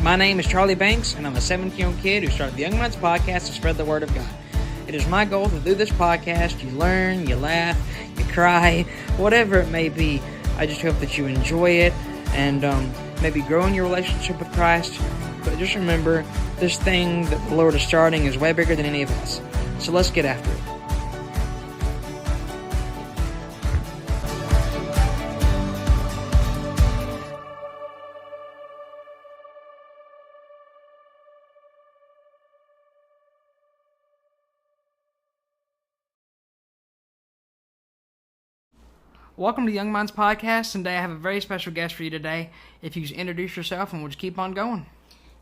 My name is Charlie Banks, and I'm a 17-year-old kid who started the Young Minds Podcast to spread the Word of God. It is my goal to do this podcast. You learn, you laugh, you cry, whatever it may be. I just hope that you enjoy it and maybe grow in your relationship with Christ. But just remember, this thing that the Lord is starting is way bigger than any of us. So let's get after it. Welcome to the Young Minds Podcast, and today I have a very special guest for you today. If you just introduce yourself, and we'll just keep on going.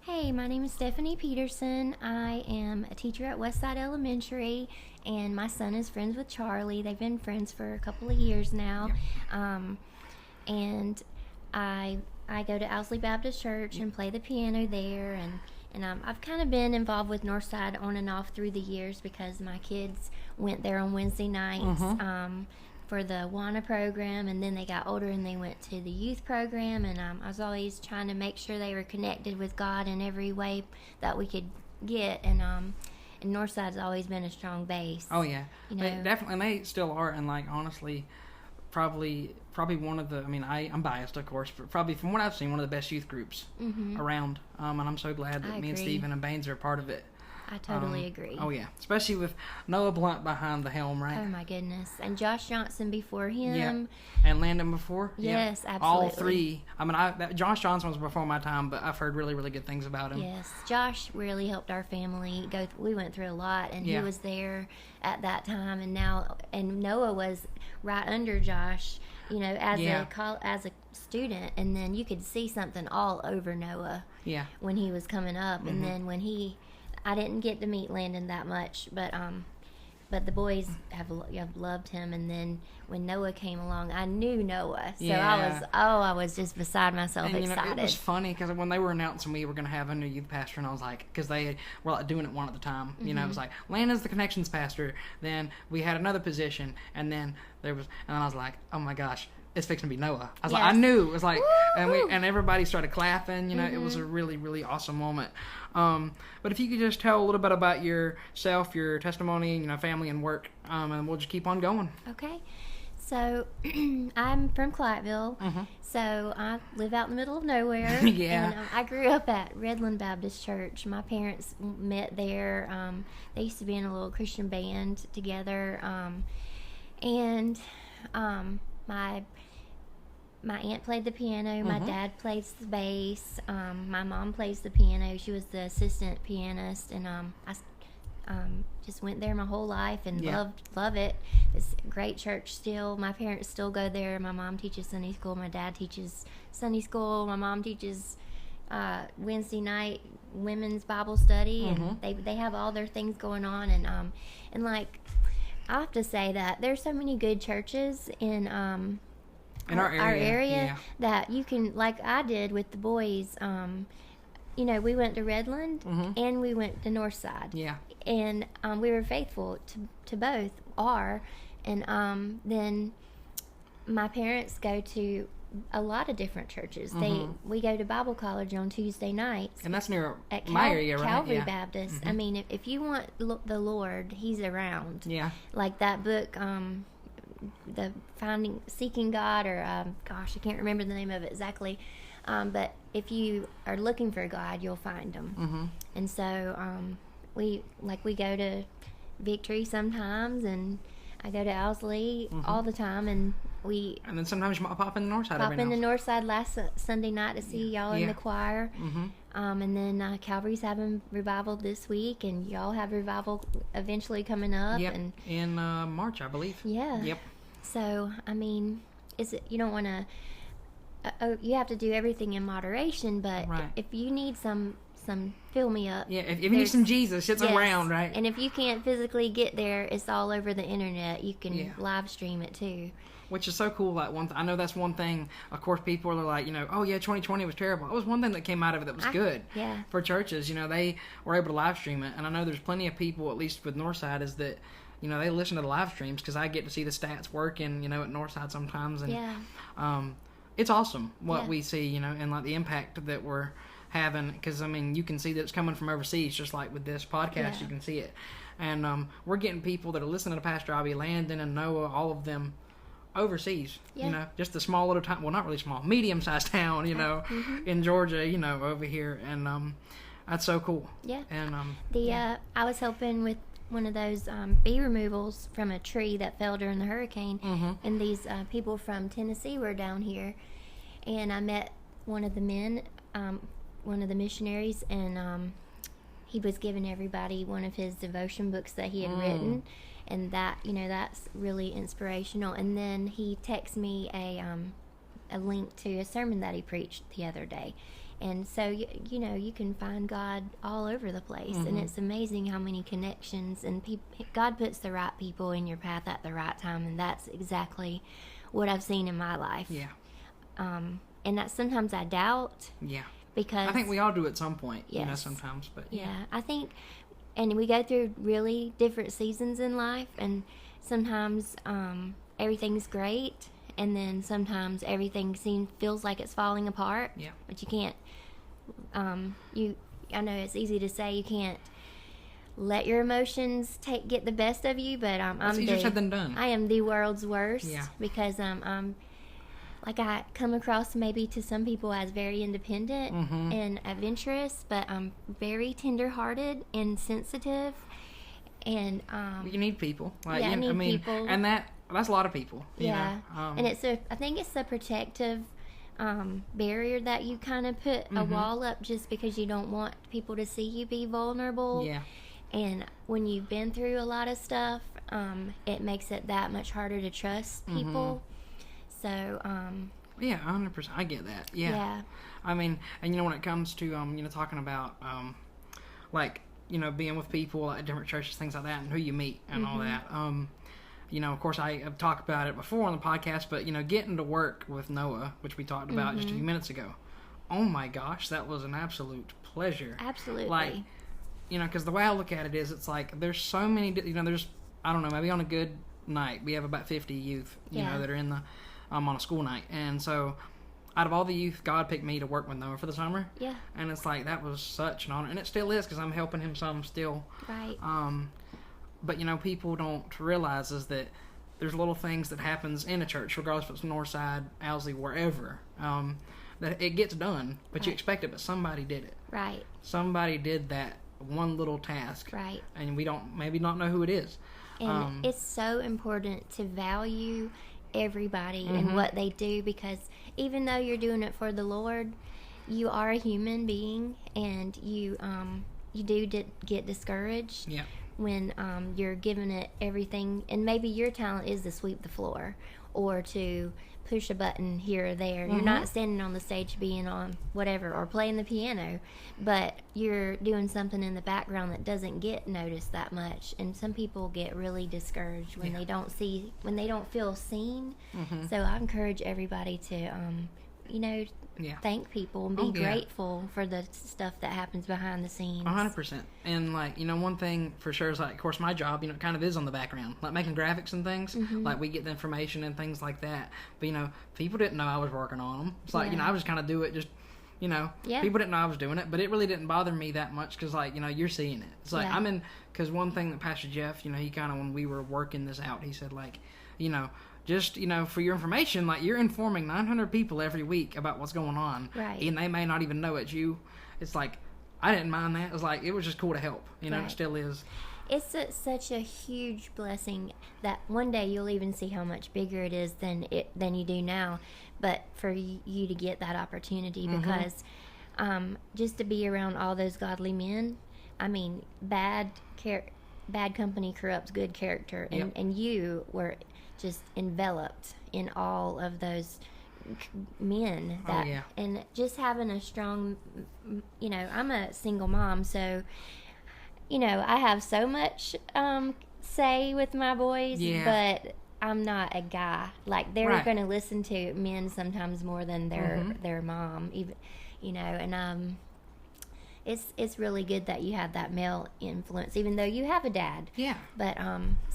Hey, my name is Stephanie Peterson. I am a teacher at Westside Elementary, and my son is friends with Charlie. They've been friends for a couple of years now. Yep. And I go to Owsley Baptist Church and play the piano there, and I've kind of been involved with Northside on and off through the years because my kids went there on Wednesday nights. For the WANA program, and then they got older and they went to the youth program, and I was always trying to make sure they were connected with God in every way that we could get, and Northside's always been a strong base. Oh yeah, you know? They definitely, and they still are, and like honestly, probably one of the, I mean, I'm biased of course, but probably from what I've seen, one of the best youth groups around, and I'm so glad that me and Stephen and Baines are a part of it. I totally agree. Oh, yeah. Especially with Noah Blunt behind the helm, right? Oh, my goodness. And Josh Johnson before him. Yeah. And Landon before. Yes, yeah. absolutely. All three. I mean, Josh Johnson was before my time, but I've heard really, really good things about him. Yes. Josh really helped our family go. We went through a lot, and he was there at that time. And Noah was right under Josh, you know, as a student. And then you could see something all over Noah when he was coming up. And then when I didn't get to meet Landon that much, but the boys have loved him. And then when Noah came along, I knew Noah, so I was just beside myself excited. It was funny because when they were announcing we were going to have a new youth pastor, and I was like, because they were like doing it one at the time, you know, it was like Landon's the connections pastor. Then we had another position, and then and I was like, oh my gosh, it's fixing to be Noah. I was like, I knew. It was like, and everybody started clapping. You know, it was a really, really awesome moment. But if you could just tell a little bit about yourself, your testimony, you know, family and work, and we'll just keep on going. Okay. So I'm from Clyateville. So I live out in the middle of nowhere. Yeah. And I grew up at Redland Baptist Church. My parents met there. They used to be in a little Christian band together. My aunt played the piano. My dad plays the bass. My mom plays the piano. She was the assistant pianist, and I just went there my whole life and love it. It's a great church still. My parents still go there. My mom teaches Sunday school. My dad teaches Sunday school. My mom teaches Wednesday night women's Bible study, and they have all their things going on. And like, I have to say that there's so many good churches in our area that you can, like I did with the boys. You know, we went to Redland and we went to Northside. Yeah. And we were faithful to both. And then my parents go to a lot of different churches. We go to Bible college on Tuesday nights. And that's near my area, right? Calvary Baptist. I mean, if you want the Lord, He's around. Yeah. Like that book, the Seeking God, or I can't remember the name of it exactly, but if you are looking for God, you'll find Him. And so we go to Victory sometimes, and I go to Owsley all the time, and then sometimes you might pop in the Northside. Pop in the Northside last Sunday night to see y'all in the choir. And then Calvary's having revival this week, and y'all have revival eventually coming up. Yep. And in March, I believe. Yeah. Yep. So I mean, you don't want to. You have to do everything in moderation, but if you need some fill me up. Yeah, if you need some Jesus, it's around, right? And if you can't physically get there, it's all over the internet. You can live stream it too. Which is so cool. Like I know that's one thing. Of course, people are like, you know, oh yeah, 2020 was terrible. It was one thing that came out of it that was good for churches. You know, they were able to live stream it, and I know there's plenty of people, at least with Northside, is that, you know, they listen to the live streams because I get to see the stats working, you know, at Northside sometimes, and it's awesome what we see, you know, and like the impact that we're having, because I mean, you can see that it's coming from overseas, just like with this podcast, you can see it. And we're getting people that are listening to Pastor Abby, Landon and Noah, all of them overseas, you know, just a small little town, well, not really small, medium-sized town, you know, in Georgia, you know, over here. And that's so cool. Yeah. And I was helping with one of those bee removals from a tree that fell during the hurricane, and these people from Tennessee were down here, and I met one of the men, one of the missionaries, and he was giving everybody one of his devotion books that he had written, and that, you know, that's really inspirational. And then he texted me a link to a sermon that he preached the other day. And so, you know, you can find God all over the place, and it's amazing how many connections, and God puts the right people in your path at the right time, and that's exactly what I've seen in my life. Yeah. And that sometimes I doubt. Yeah. Because I think we all do at some point, yes. you know, sometimes. But yeah, I think, and we go through really different seasons in life, and sometimes everything's great, and then sometimes everything feels like it's falling apart. Yeah. But you can't. I know it's easy to say you can't let your emotions get the best of you, but it's easier said than done. I am the world's worst. Yeah. Because like I come across maybe to some people as very independent and adventurous, but I'm very tender-hearted and sensitive, and you need people. Like, yeah, I need people, and that's a lot of people. Yeah, you know? And I think it's a protective barrier that you kind of put a wall up just because you don't want people to see you be vulnerable. Yeah. And when you've been through a lot of stuff, it makes it that much harder to trust people. So, yeah, 100%. I get that. Yeah. Yeah. I mean, and you know, when it comes to, you know, talking about, like, you know, being with people at different churches, things like that, and who you meet and all that, you know, of course, I have talked about it before on the podcast, but, you know, getting to work with Noah, which we talked about just a few minutes ago, oh my gosh, that was an absolute pleasure. Absolutely. Like, you know, because the way I look at it is, it's like, there's so many, you know, there's, I don't know, maybe on a good night, we have about 50 youth, you know, that are in the, on a school night. And so, out of all the youth, God picked me to work with Noah for the summer. Yeah. And it's like, that was such an honor. And it still is, because I'm helping him some still. Right. But, you know, people don't realize is that there's little things that happens in a church, regardless if it's Northside, Owsley, wherever, that it gets done, but you expect it, but somebody did it. Right. Somebody did that one little task. Right. And we don't maybe not know who it is. And it's so important to value everybody and what they do, because even though you're doing it for the Lord, you are a human being, and you do get discouraged. Yeah. When you're giving it everything, and maybe your talent is to sweep the floor or to push a button here or there. You're not standing on the stage being on whatever or playing the piano, but you're doing something in the background that doesn't get noticed that much. And some people get really discouraged when they don't feel seen. So I encourage everybody to you know, thank people and be grateful for the stuff that happens behind the scenes. 100%. And, like, you know, one thing for sure is, like, of course, my job, you know, kind of is on the background. Like, making graphics and things. Like, we get the information and things like that. But, you know, people didn't know I was working on them. It's like, you know, I was kind of do it just, you know. People didn't know I was doing it. But it really didn't bother me that much because, like, you know, you're seeing it. It's like, I'm in, because one thing that Pastor Jeff, you know, he kind of, when we were working this out, he said, like, you know, just, you know, for your information, like, you're informing 900 people every week about what's going on. Right. And they may not even know it's you. It's like, I didn't mind that. It was like, it was just cool to help. You know, it still is. It's such a huge blessing that one day you'll even see how much bigger it is than you do now. But for you to get that opportunity, because just to be around all those godly men, I mean, bad company corrupts good character. And you were just enveloped in all of those men that, and just having a strong, you know, I'm a single mom, so, you know, I have so much say with my boys, but I'm not a guy. Like, they're going to listen to men sometimes more than their mom, even, you know, and it's really good that you have that male influence, even though you have a dad. Yeah. But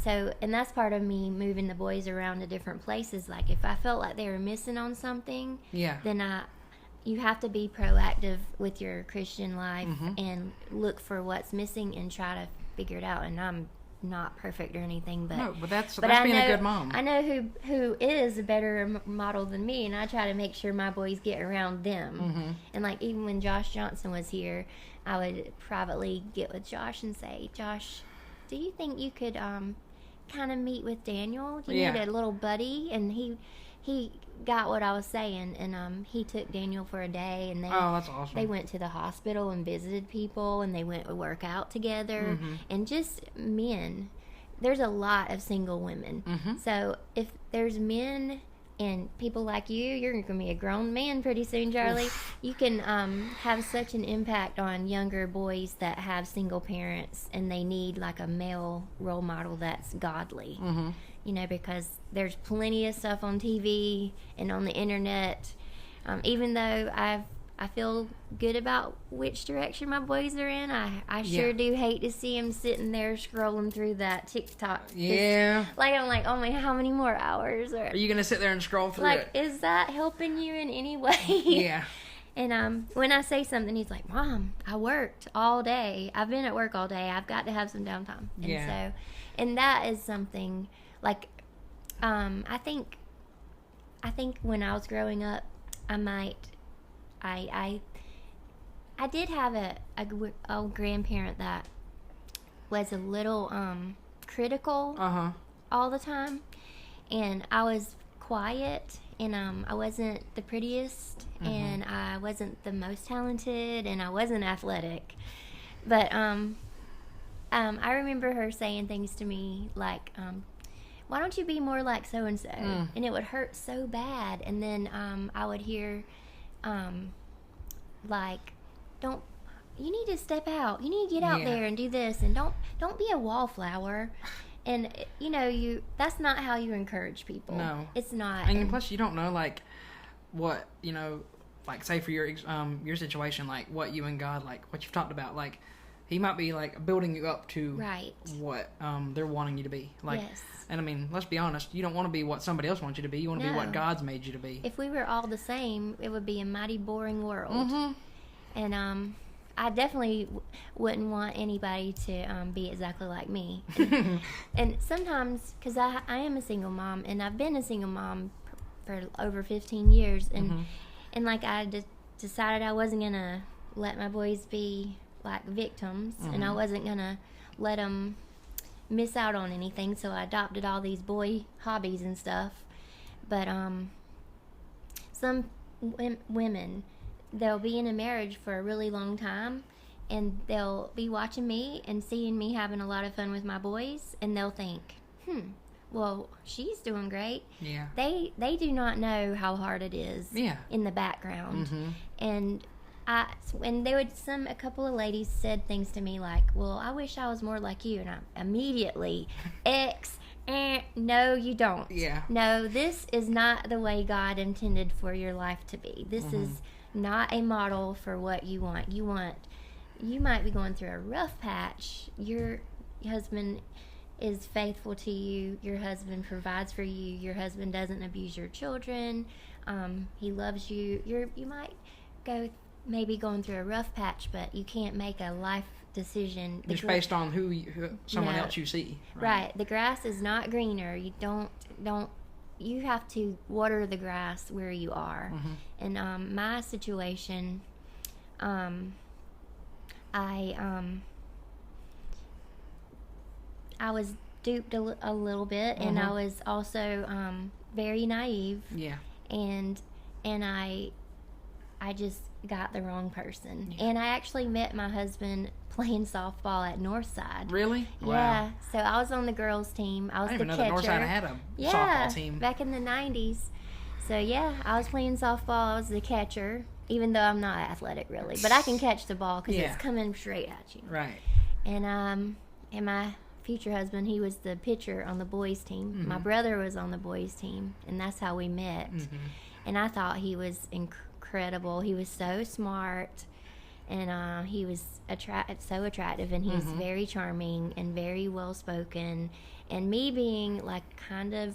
so, and that's part of me moving the boys around to different places. Like, if I felt like they were missing on something, then you have to be proactive with your Christian life and look for what's missing and try to figure it out. And I'm not perfect or anything, but that's being a good mom. I know who is a better model than me, and I try to make sure my boys get around them. And like even when Josh Johnson was here, I would privately get with Josh and say, Josh, do you think you could kind of meet with Daniel? Do you need a little buddy? And he got what I was saying, and he took Daniel for a day, and that's awesome. They went to the hospital and visited people, and they went to work out together, and just men. There's a lot of single women, so if there's men and people like you're going to be a grown man pretty soon, Charlie. You can have such an impact on younger boys that have single parents, and they need like a male role model that's godly. You know, because there's plenty of stuff on TV and on the internet. Even though I feel good about which direction my boys are in, I sure do hate to see them sitting there scrolling through that TikTok. Yeah. Like, I'm like, oh my, how many more hours? Are you going to sit there and scroll through it? Like, is that helping you in any way? Yeah. And when I say something, he's like, Mom, I worked all day. I've been at work all day. I've got to have some downtime. And and that is something, like, I think when I was growing up, I did have a grandparent that was a little critical all the time, and I was quiet, and I wasn't the prettiest, and I wasn't the most talented, and I wasn't athletic, but I remember her saying things to me like, why don't you be more like so and so? And it would hurt so bad, and then I would hear like, you need to step out, you need to get out there and do this, and don't be a wallflower. And you know, that's not how you encourage people. No, it's not. And plus you don't know, like, what, you know, like, say for your situation, like what you and God, like what you've talked about, like he might be like building you up to what they're wanting you to be, like. And I mean, let's be honest, you don't want to be what somebody else wants you to be. You want to be what God's made you to be. If we were all the same, it would be a mighty boring world. And I definitely wouldn't want anybody to be exactly like me. And sometimes, because I am a single mom, and I've been a single mom for over 15 years, and like I decided I wasn't going to let my boys be like victims, and I wasn't going to let them miss out on anything, so I adopted all these boy hobbies and stuff. But some women, they'll be in a marriage for a really long time, and they'll be watching me and seeing me having a lot of fun with my boys, and they'll think, well, she's doing great. Yeah. They do not know how hard it is in the background. And a couple of ladies said things to me like, well, I wish I was more like you, and I immediately no, you don't. No, this is not the way God intended for your life to be. This is not a model for what you want. You might be going through a rough patch. Your husband is faithful to you. Your husband provides for you. Your husband doesn't abuse your children. He loves you. You might maybe going through a rough patch, but you can't make a life decision just based on who someone else you see. Right. The grass is not greener. You don't. You have to water the grass where you are. And my situation, I was duped a little bit, and I was also very naive. Yeah. And I just got the wrong person. And I actually met my husband playing softball at Northside. Really? Yeah. Wow. So I was on the girls' team. I was the catcher. I didn't even know that Northside had a softball team. Back in the 90s. So yeah, I was playing softball. I was the catcher, even though I'm not athletic really, but I can catch the ball because it's coming straight at you. Right. And my future husband, he was the pitcher on the boys' team. My brother was on the boys' team, and that's how we met. And I thought he was incredible. He was so smart, and he was so attractive, and he's very charming and very well spoken. And me being like kind of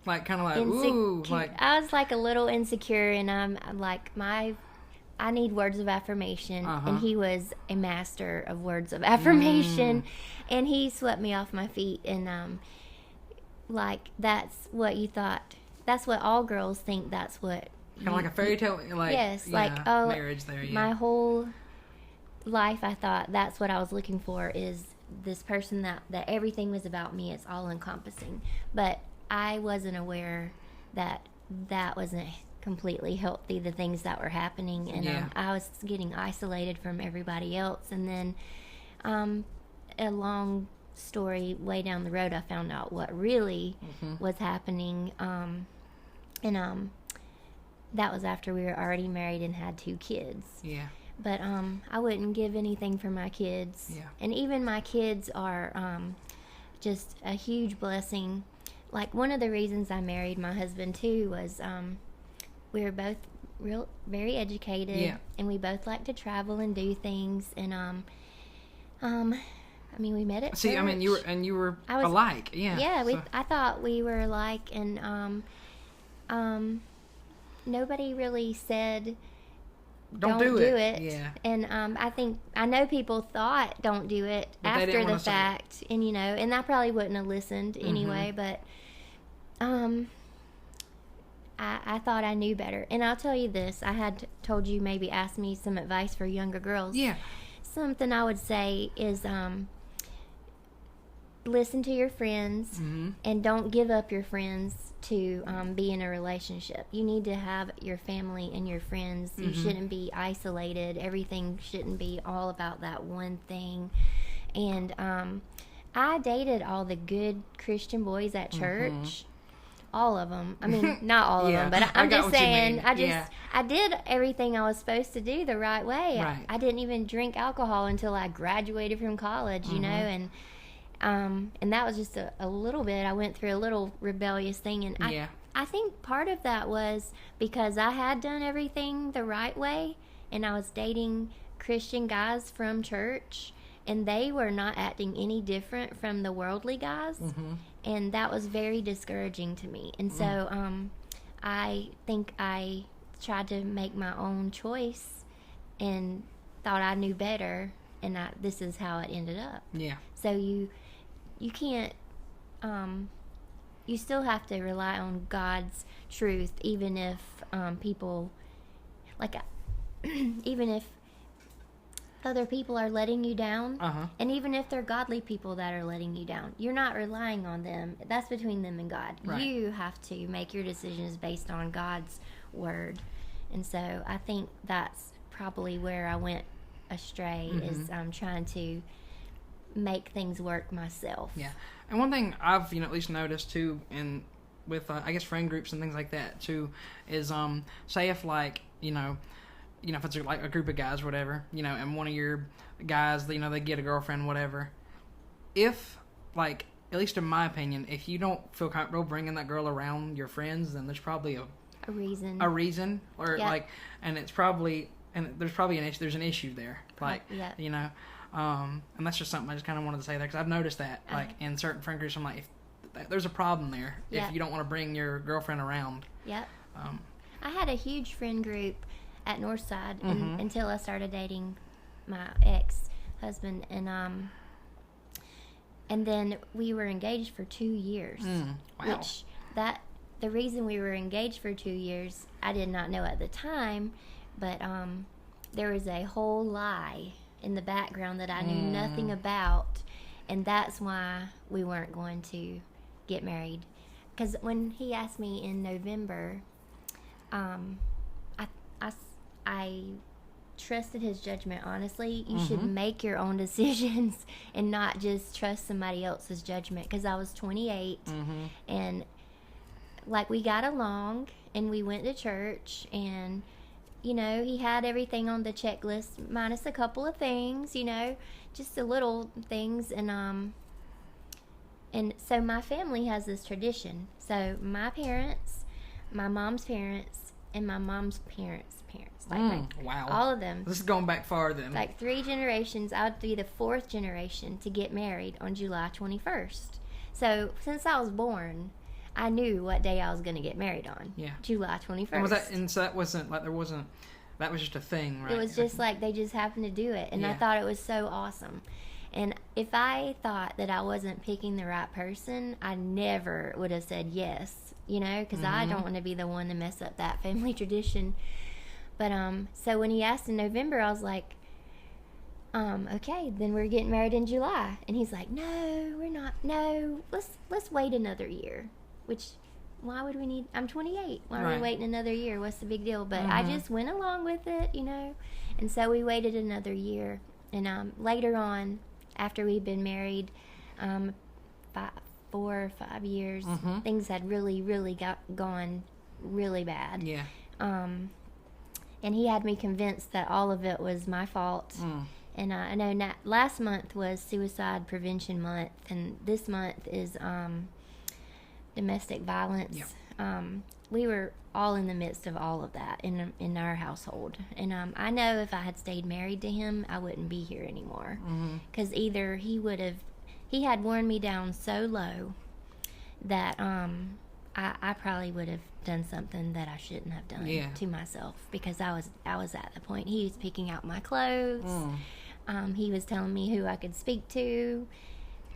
Like, kind of like, ooh, like... I was, like, a little insecure, and I'm like, I need words of affirmation, and he was a master of words of affirmation, and he swept me off my feet, and, like, that's what you thought. That's what all girls think. That's what... Kind of like a fairy tale, like... Yes, like, oh, marriage there, yeah. My whole life, I thought that's what I was looking for, is this person that everything was about me. It's all encompassing. But I wasn't aware that wasn't completely healthy, the things that were happening, and I was getting isolated from everybody else. And then a long story way down the road, I found out what really was happening, and that was after we were already married and had 2 kids. Yeah. But I wouldn't give anything for my kids. Yeah. And even my kids are just a huge blessing. Like, one of the reasons I married my husband too was we were both very educated, and we both like to travel and do things. And I mean, we met at church. I mean, you were alike. Yeah. Yeah. I thought we were alike, and nobody really said don't do it. Yeah. And I know people thought don't do it after the fact, and and I probably wouldn't have listened anyway, but I thought I knew better. And I'll tell you this, I had told you maybe ask me some advice for younger girls. Yeah. Something I would say is listen to your friends, and don't give up your friends to be in a relationship. You need to have your family and your friends. You shouldn't be isolated. Everything shouldn't be all about that one thing. And I dated all the good Christian boys at church. All of them. I mean, not all of them, but I'm just saying, I did everything I was supposed to do the right way. Right. I didn't even drink alcohol until I graduated from college, and that was just a little bit. I went through a little rebellious thing, and I think part of that was because I had done everything the right way, and I was dating Christian guys from church, and they were not acting any different from the worldly guys, and that was very discouraging to me. And so I think I tried to make my own choice and thought I knew better, and this is how it ended up. Yeah. So you can't, you still have to rely on God's truth, even if people, like, even if other people are letting you down, and even if they're godly people that are letting you down, you're not relying on them. That's between them and God. Right. You have to make your decisions based on God's word. And so I think that's probably where I went astray, is trying to make things work myself. Yeah. And one thing I've at least noticed too, with I guess friend groups and things like that too, is say if like if it's like a group of guys or whatever, and one of your guys, they get a girlfriend, whatever. If, like, at least in my opinion, if you don't feel comfortable bringing that girl around your friends, then there's probably a reason, or and it's probably, and there's probably there's an issue there, like, and that's just something I just kind of wanted to say there, because I've noticed that, like, in certain friend groups, I'm like, there's a problem there if you don't want to bring your girlfriend around. Yep. I had a huge friend group at Northside until I started dating my ex-husband, and then we were engaged for 2 years. Wow. Which the reason we were engaged for 2 years, I did not know at the time, but there was a whole lie in the background that I knew nothing about, and that's why we weren't going to get married. Because when he asked me in November, I trusted his judgment, honestly. You should make your own decisions and not just trust somebody else's judgment, because I was 28, and like, we got along and we went to church, and he had everything on the checklist minus a couple of things, just the little things, and so my family has this tradition. So my parents, my mom's parents, and my mom's parents, wow, all of them. This is going back far then. Like 3 generations. I would be the 4th generation to get married on July 21st. So since I was born, I knew what day I was going to get married on. Yeah. July 21st. So that wasn't like that was just a thing, right? It was just like they just happened to do it, and I thought it was so awesome. And if I thought that I wasn't picking the right person, I never would have said yes, because I don't want to be the one to mess up that family tradition. But so when he asked in November, I was like, okay, then we're getting married in July. And he's like, no, we're not. No, let's wait another year. Which, why would we need? I'm 28. Why are we waiting another year? What's the big deal? But I just went along with it, And so we waited another year. And later on, after we'd been married 4 or 5 years, things had really, really gone really bad. Yeah. And he had me convinced that all of it was my fault. And I know last month was Suicide Prevention Month, and this month is domestic violence. Yep. We were all in the midst of all of that in our household. And I know if I had stayed married to him, I wouldn't be here anymore. Because either he had worn me down so low that I probably would have done something that I shouldn't have done to myself, because I was at the point. He was picking out my clothes. He was telling me who I could speak to,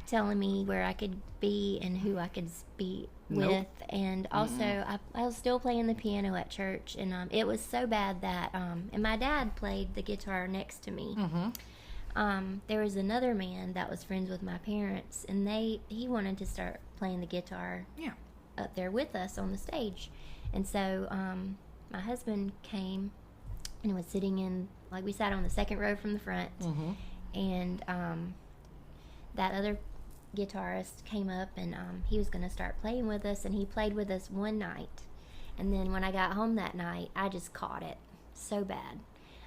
telling me where I could be and who I could be with. And also I was still playing the piano at church, and it was so bad that and my dad played the guitar next to me. There was another man that was friends with my parents, and he wanted to start playing the guitar up there with us on the stage. And so my husband came and was sitting in, like, we sat on the second row from the front. And that other guitarist came up, and he was going to start playing with us, and he played with us one night. And then when I got home that night, I just caught it so bad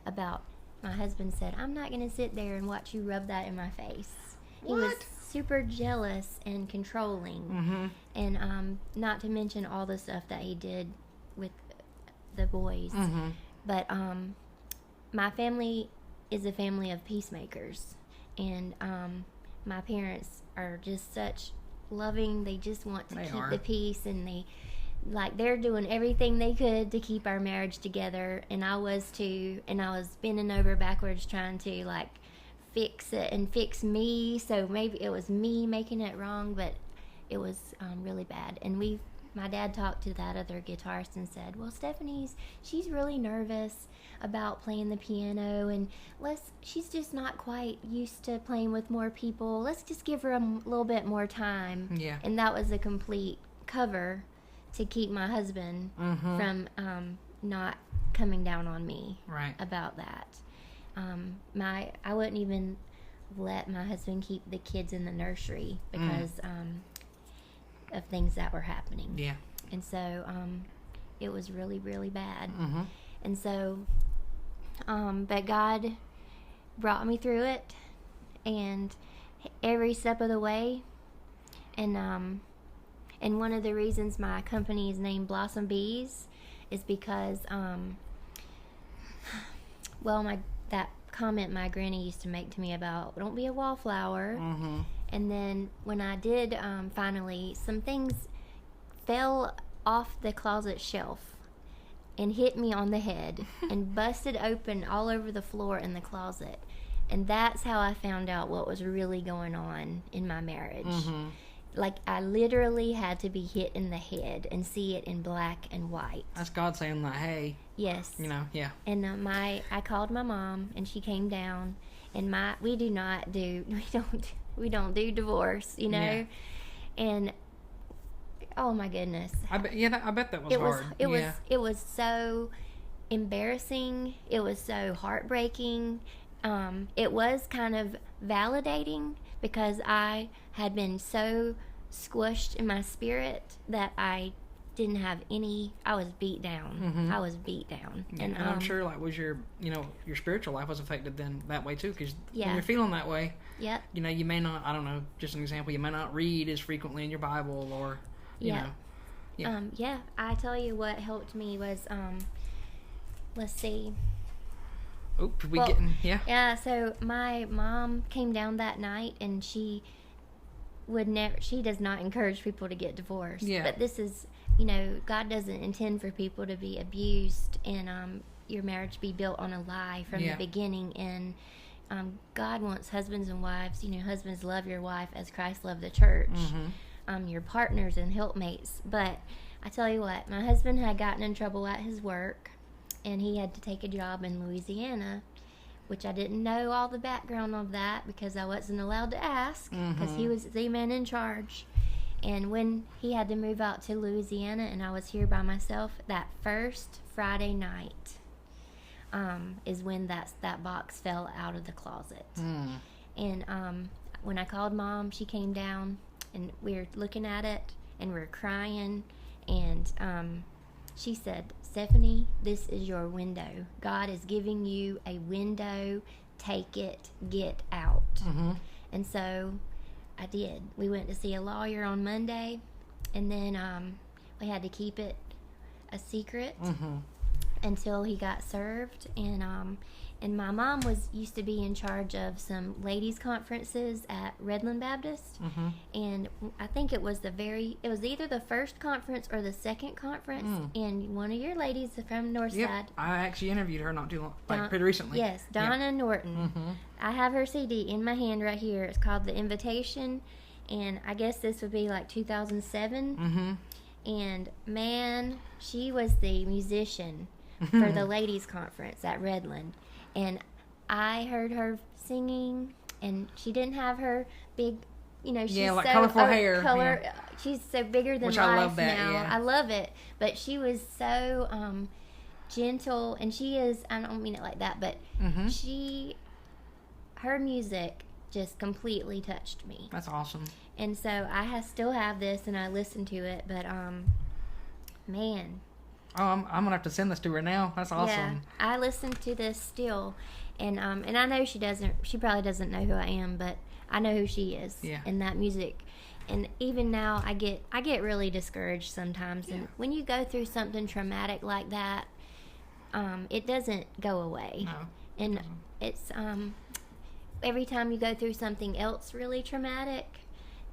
about, my husband said, I'm not going to sit there and watch you rub that in my face. He was super jealous and controlling, and not to mention all the stuff that he did with the boys. But my family is a family of peacemakers, and my parents are just such loving. They just want to keep the peace, and they're doing everything they could to keep our marriage together, and I was too. And I was bending over backwards trying to fix it and fix me. So maybe it was me making it wrong, but it was really bad. And my dad talked to that other guitarist and said, well, she's really nervous about playing the piano, and she's just not quite used to playing with more people. Let's just give her a little bit more time. And that was a complete cover to keep my husband from not coming down on me about that. I wouldn't even let my husband keep the kids in the nursery because of things that were happening. And so it was really, really bad. And so but God brought me through it, and every step of the way. And one of the reasons my company is named Blossom Bees is because that comment my granny used to make to me about, don't be a wallflower. And then when I did, finally, some things fell off the closet shelf and hit me on the head and busted open all over the floor in the closet. And that's how I found out what was really going on in my marriage. Like, I literally had to be hit in the head and see it in black and white. That's God saying, hey. Yes. And I called my mom, and she came down, and we don't do divorce, And oh my goodness. I bet that was hard. It was so embarrassing. It was so heartbreaking. It was kind of validating, because I had been so squished in my spirit that I didn't have I was beat down. I was beat down. And I'm sure, was your spiritual life was affected then that way too, because when you're feeling that way, you may not, I don't know, just an example, you may not read as frequently in your Bible, or you know. I tell you what helped me was, let's see. So my mom came down that night, and she would never. She does not encourage people to get divorced. Yeah. But this is, God doesn't intend for people to be abused and your marriage be built on a lie from the beginning. And God wants husbands and wives. Husbands, love your wife as Christ loved the church. Your partners and helpmates. But I tell you what, my husband had gotten in trouble at his work, and he had to take a job in Louisiana, which I didn't know all the background of that because I wasn't allowed to ask because he was the man in charge. And when he had to move out to Louisiana and I was here by myself, that first Friday night is when that box fell out of the closet. And when I called Mom, she came down and we were looking at it and we were crying, and she said, Stephanie, this is your window. God is giving you a window. Take it. Get out. And so I did. We went to see a lawyer on Monday, and then we had to keep it a secret until he got served. And my mom used to be in charge of some ladies' conferences at Redland Baptist, and I think it was either the first conference or the second conference, and one of your ladies from Northside. I actually interviewed her not too long, pretty recently. Yes, Donna Norton. I have her CD in my hand right here. It's called The Invitation, and I guess this would be like 2007. And man, she was the musician for the ladies' conference at Redland. And I heard her singing, and she didn't have her big, she's like so colorful hair. She's so bigger than Which life I love that, now. yeah. I love it. But she was so gentle, and she is, I don't mean it like that, but her music just completely touched me. That's awesome. And so I still have this, and I listen to it, but man. Oh, I'm gonna have to send this to her now. That's awesome. Yeah, I listen to this still, and I know she probably doesn't know who I am, but I know who she is. Yeah. And that music, and even now I get really discouraged sometimes, and when you go through something traumatic like that, it doesn't go away. No. And it's every time you go through something else really traumatic,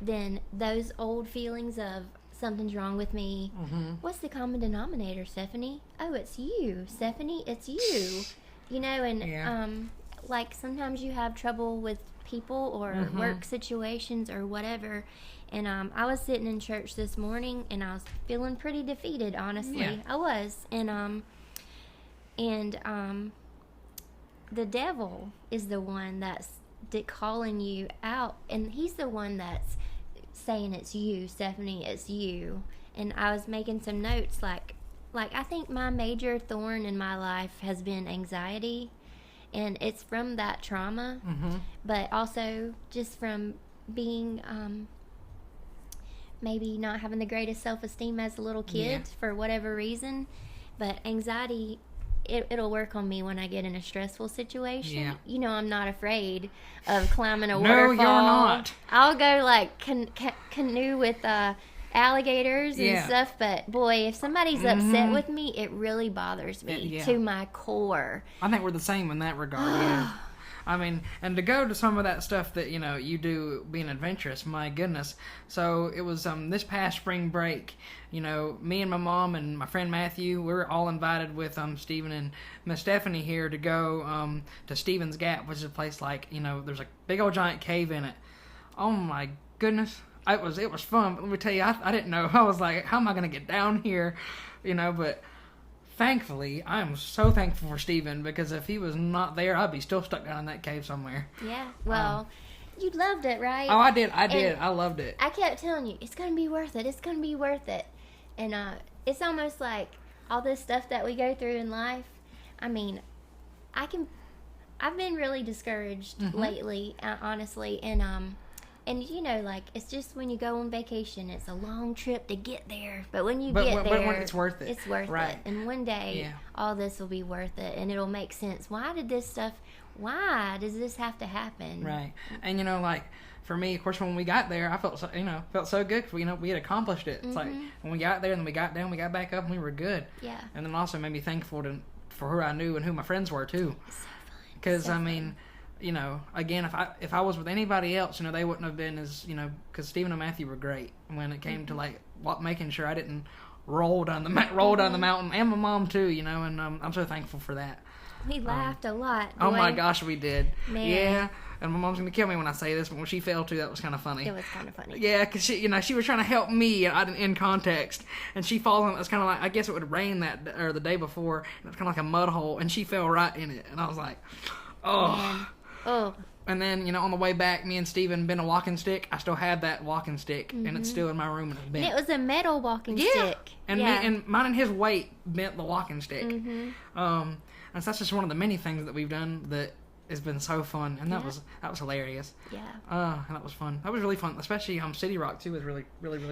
then those old feelings of something's wrong with me. What's the common denominator, Stephanie? Oh, it's you, Stephanie. It's you. And like sometimes you have trouble with people or work situations or whatever. And I was sitting in church this morning, and I was feeling pretty defeated. Honestly, Yeah. I was. And the devil is the one that's calling you out, and he's the one that's saying it's you, Stephanie, it's you. And I was making some notes like I think my major thorn in my life has been anxiety, and it's from that trauma, but also just from being maybe not having the greatest self-esteem as a little kid for whatever reason. But anxiety, it'll work on me when I get in a stressful situation. I'm not afraid of climbing a waterfall. No, you're not. I'll go like canoe with alligators and stuff. But boy, if somebody's upset with me, it really bothers me to my core. I think we're the same in that regard. Yeah. I mean, and to go to some of that stuff that you do being adventurous, my goodness. So it was this past spring break. Me and my mom and my friend Matthew, we're all invited with Stephen and Miss Stephanie here to go to Stevens Gap, which is a place like there's a big old giant cave in it. Oh my goodness, it was fun. But let me tell you, I didn't know. I was like, how am I going to get down here? But thankfully, I am so thankful for Stephen, because if he was not there, I'd be still stuck down in that cave somewhere. Yeah, well, you loved it, right? Oh, I did. I loved it. I kept telling you, it's going to be worth it. It's going to be worth it. And it's almost like all this stuff that we go through in life. I mean, I've been really discouraged lately, honestly, and like it's just when you go on vacation, it's a long trip to get there, but when you get there, when it's worth it. It's worth right. it, and one day all this will be worth it, and it'll make sense. Why does this have to happen? Right. And like for me, of course, when we got there, I felt so good because we had accomplished it. It's like when we got there and then we got down, we got back up, and we were good. Yeah. And then also made me thankful for who I knew and who my friends were too. It's so fun. Because I mean, you know, again, if I was with anybody else, you know, they wouldn't have been as, you know, because Stephen and Matthew were great when it came to like making sure I didn't roll down the mountain, and my mom too, you know, and I'm so thankful for that. We laughed a lot. Oh my gosh, we did. Man. Yeah, and my mom's gonna kill me when I say this, but when she fell too, that was kind of funny. It was kind of funny. Yeah, because she, you know, she was trying to help me in context, and she falls in. It was kind of like, I guess it would rain the day before, and it's kind of like a mud hole, and she fell right in it, and I was like, oh. Man. Oh. And then, you know, on the way back, me and Steven bent a walking stick. I still have that walking stick, and it's still in my room, and it's bent. And it was a metal walking stick. And mine and his weight bent the walking stick. And so that's just one of the many things that we've done that has been so fun, and that was hilarious. Yeah. And that was fun. That was really fun, especially City Rock too was really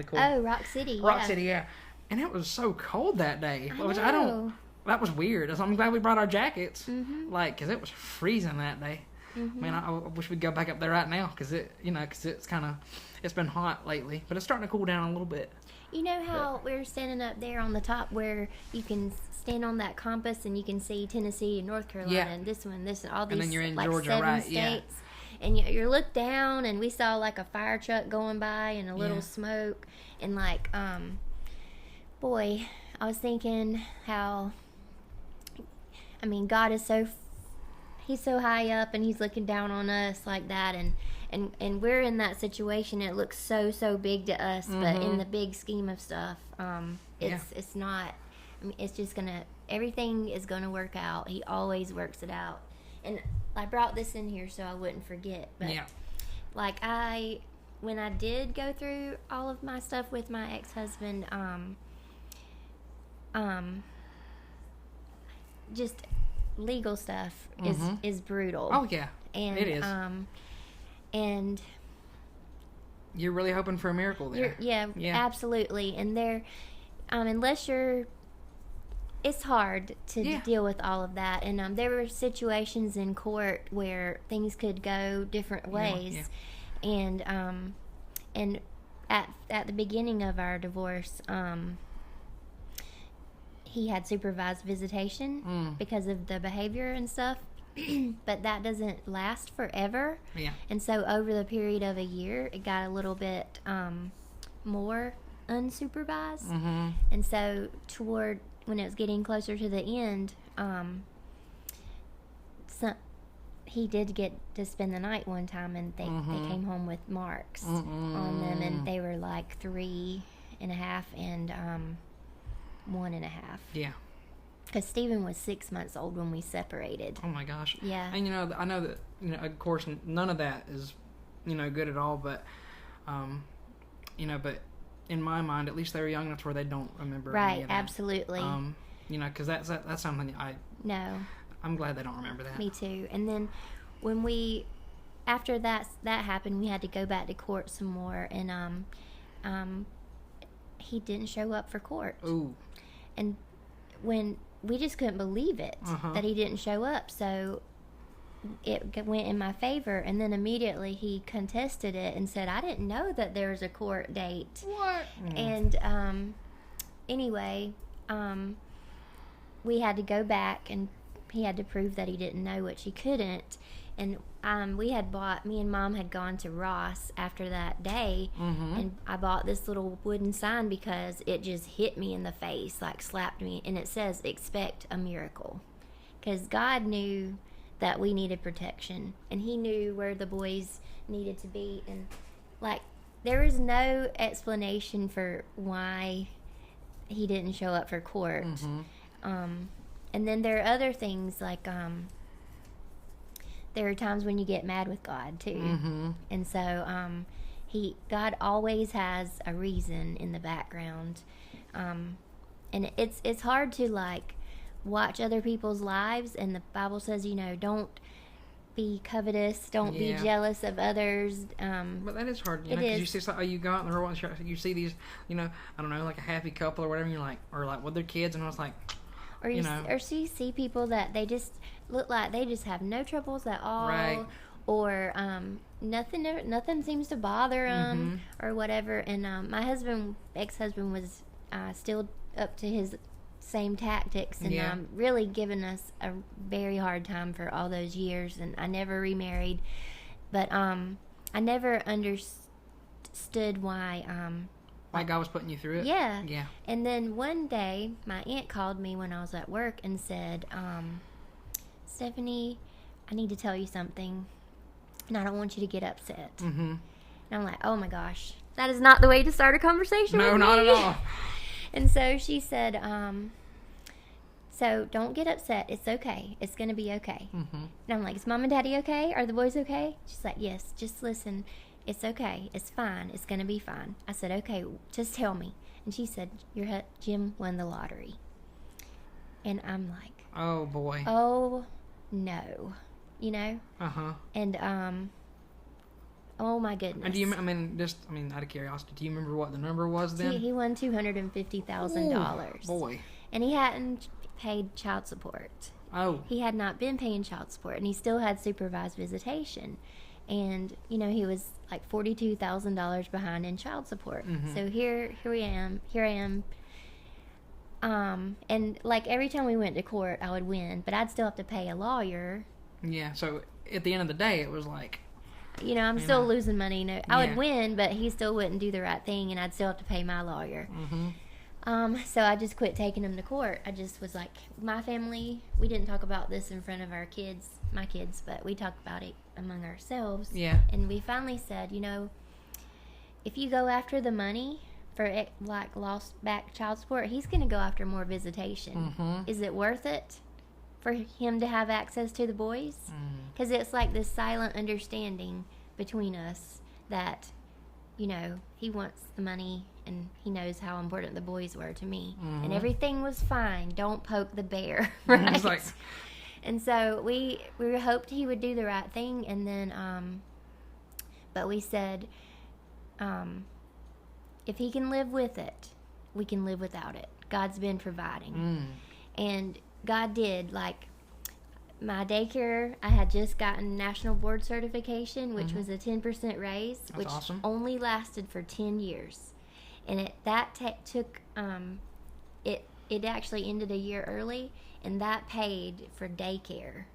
cool. Oh, Rock City. City, yeah. And it was so cold that day. I know. That was weird. So I'm glad we brought our jackets, because it was freezing that day. Man, I wish we'd go back up there right now, because it's been hot lately, but it's starting to cool down a little bit. You know how we're standing up there on the top where you can stand on that compass and you can see Tennessee and North Carolina and this one, all these, and then you're in like Georgia, 7 right? states. And you look down, and we saw like a fire truck going by and a little smoke, and like, boy, I was thinking how, I mean, God is He's so high up, and He's looking down on us like that, and we're in that situation. It looks so big to us, but in the big scheme of stuff, it's not. I mean, it's just everything is gonna work out. He always works it out. And I brought this in here so I wouldn't forget. But like when I did go through all of my stuff with my ex-husband, just legal stuff is brutal. Oh yeah, and it is. And you're really hoping for a miracle there. Yeah, absolutely. And there, unless you're, it's hard to deal with all of that. And there were situations in court where things could go different ways. And at the beginning of our divorce, he had supervised visitation because of the behavior and stuff. But that doesn't last forever. Yeah. And so over the period of a year, it got a little bit more unsupervised. And so toward when it was getting closer to the end, he did get to spend the night one time, and they came home with marks on them, and they were like 3.5 and 1.5. Yeah. Because Stephen was 6 months old when we separated. Oh my gosh. Yeah. And I know that of course none of that is good at all, but but in my mind, at least they were young enough where they don't remember any of that. Absolutely. Because that's something I'm glad they don't remember that. Me too. And then when after that happened, we had to go back to court some more, and he didn't show up for court. Ooh. And when we just couldn't believe it that he didn't show up, so it went in my favor. And then immediately he contested it and said, I didn't know that there was a court date. What? And anyway, we had to go back, and he had to prove that he didn't know, which he couldn't. And me and Mom had gone to Ross after that day, and I bought this little wooden sign because it just hit me in the face, like slapped me, and it says, expect a miracle. Because God knew that we needed protection, and He knew where the boys needed to be, and like there was no explanation for why he didn't show up for court. And then there are other things like there are times when you get mad with God too, and so God always has a reason in the background, and it's hard to like watch other people's lives, and the Bible says don't be covetous, don't be jealous of others. But that is hard, because you see, you go out in the world and you see these, I don't know, like a happy couple or whatever, and you're like, or like with their kids, and I was like, or you see people that they just look like they just have no troubles at all, right? Or nothing seems to bother them, or whatever. And my ex-husband was still up to his same tactics, and really given us a very hard time for all those years. And I never remarried, but I never understood why. Why God was putting you through it? Yeah. Yeah. And then one day, my aunt called me when I was at work and said, Stephanie, I need to tell you something, and I don't want you to get upset. Mm-hmm. And I'm like, oh my gosh, that is not the way to start a conversation with me. No, not at all. And so she said, so don't get upset. It's okay. It's going to be okay. Mm-hmm. And I'm like, is Mom and Daddy okay? Are the boys okay? She's like, yes, just listen. It's okay. It's fine. It's going to be fine. I said, okay, just tell me. And she said, Jim won the lottery. And I'm like, oh boy. Oh no. You know? Uh-huh. And, oh my goodness. And do you, out of curiosity, do you remember what the number was then? He won $250,000. Boy. And he hadn't paid child support. Oh. He had not been paying child support, and he still had supervised visitation. And, you know, he was like $42,000 behind in child support. Mm-hmm. So here I am. And like every time we went to court, I would win, but I'd still have to pay a lawyer. Yeah. So at the end of the day, it was like, you know, I'm still losing money. You know, I would win, but he still wouldn't do the right thing, and I'd still have to pay my lawyer. Mm-hmm. So I just quit taking him to court. I just was like, my family, we didn't talk about this in front of my kids, but we talked about it among ourselves. Yeah. And we finally said, you know, if you go after the money for like lost back child support, he's going to go after more visitation. Mm-hmm. Is it worth it for him to have access to the boys? Because it's like this silent understanding between us that, you know, he wants the money and he knows how important the boys were to me. Mm-hmm. And everything was fine. Don't poke the bear. Right? Like, and so we hoped he would do the right thing, and then, but we said, if he can live with it, we can live without it. God's been providing. And God did. Like, my daycare, I had just gotten national board certification, which was a 10% raise. That's which awesome. Only lasted for 10 years. And took, it actually ended a year early, and that paid for daycare